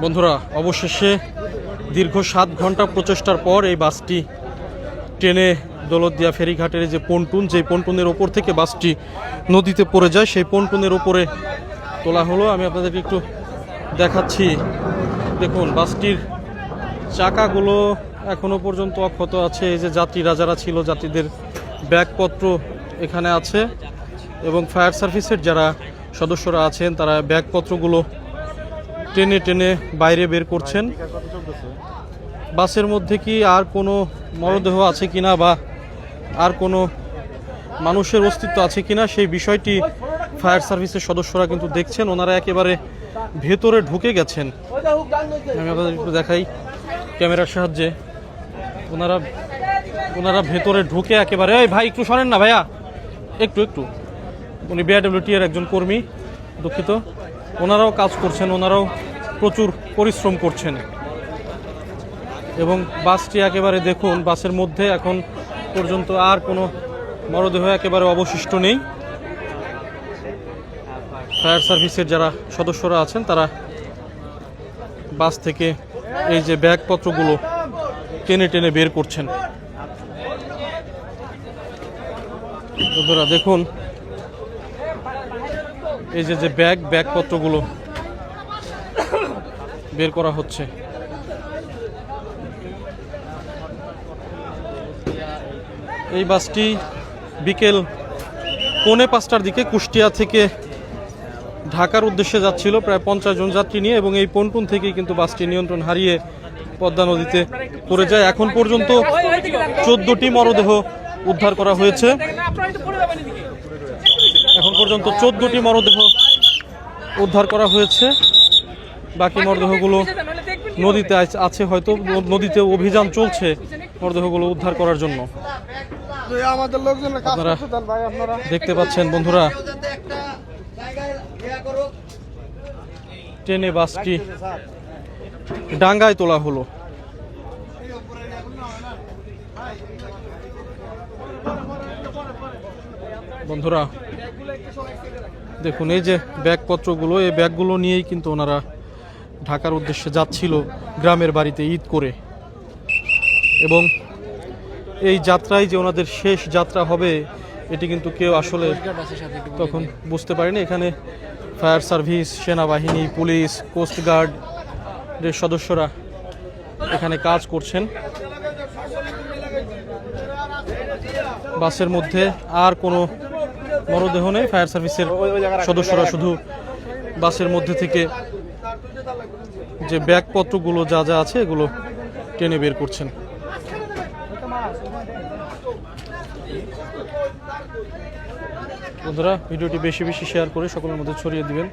বন্ধুরা, অবশেষে দীর্ঘ 7 ঘন্টা প্রচেষ্টার পর এই বাসটি ট্রেনে দৌলতদিয়া ফেরিঘাটের যে পন্টুন, যে পন্টুনের ওপর থেকে বাসটি নদীতে পড়ে যায়, সেই পন্টুনের ওপরে তোলা হলো। আমি আপনাদেরকে একটু দেখাচ্ছি। দেখুন, বাসটির চাকাগুলো এখনো পর্যন্ত অক্ষত আছে। এই যে যাত্রীরা যারা ছিল, যাত্রীদের ব্যাগপত্র এখানে আছে এবং ফায়ার সার্ভিসের যারা সদস্যরা আছেন তারা ব্যাগপত্রগুলো টেনে টেনে বাইরে বের করছেন। বাসের মধ্যে কি আর কোনো মরদেহ আছে কিনা বা আর কোনো মানুষের অস্তিত্ব আছে কিনা সেই বিষয়টি ফায়ার সার্ভিসের সদস্যরা কিন্তু দেখছেন। ওনারা একেবারে ভেতরে ঢুকে গেছেন। আমি আপনাদের একটু দেখাই ক্যামেরার সাহায্যে। ওনারা ভেতরে ঢুকে একেবারে, এই ভাই একটু শোনেন না ভাইয়া, একটু উনি বিআরডব্লিউটি এর একজন কর্মী, দুঃখিত। ওনারাও কাজ করছেন, ওনারাও প্রচুর পরিশ্রম করছেন এবং বাসটি একেবারে দেখুন, বাসের মধ্যে এখন পর্যন্ত আর কোনো মরদেহ একেবারে অবশিষ্ট নেই। ফায়ার সার্ভিসের যারা সদস্যরা আছেন তারা বাস থেকে এই যে ব্যাগপত্রগুলো টেনে টেনে বের করছেন। বন্ধুরা দেখুন, এই যে ব্যাগপত্রগুলো বের করা হচ্ছে। এই বাসটি বিকেল 4:45টার দিকে কুষ্টিয়া থেকে ঢাকার উদ্দেশ্যে যাচ্ছিল প্রায় 50 জন যাত্রী নিয়ে, এবং এই পন্টুন থেকেই কিন্তু বাসটি নিয়ন্ত্রণ হারিয়ে পদ্মা নদীতে পড়ে যায়। এখন পর্যন্ত 14টি মরদেহ উদ্ধার করা হয়েছে। এখন পর্যন্ত 14টি মরদেহ উদ্ধার করা হয়েছে। বাকি মরদেহগুলো নদীতে আছে, হয়তো নদীতে অভিযান চলছে মরদেহগুলো উদ্ধার করার জন্য। আপনারা দেখতে পাচ্ছেন বন্ধুরা, ট্রেনে বাসটি ডাঙ্গায় তোলা হলো। বন্ধুরা দেখুন, এই যে ব্যাগপত্রগুলো, এই ব্যাগগুলো নিয়েই কিন্তু ওনারা ঢাকার উদ্দেশ্যে যাচ্ছিল গ্রামের বাড়িতে ঈদ করে, এবং এই যাত্রায় যে ওনাদের শেষ যাত্রা হবে এটি কিন্তু কেউ আসলে তখন বুঝতে পারেনি। এখানে ফায়ার সার্ভিস, সেনাবাহিনী, পুলিশ, কোস্টগার্ডের সদস্যরা এখানে কাজ করছেন। বাসের মধ্যে আর কোনো মরদেহ নেই। ফায়ার সার্ভিসের সদস্যরা শুধু বাসের মধ্যে থেকে যে ব্যাগপত্রগুলো যা যা আছে এগুলো টেনে বের করছেন। বন্ধুরা, ভিডিওটি বেশি বেশি শেয়ার করে সকলের মধ্যে ছড়িয়ে দিবেন।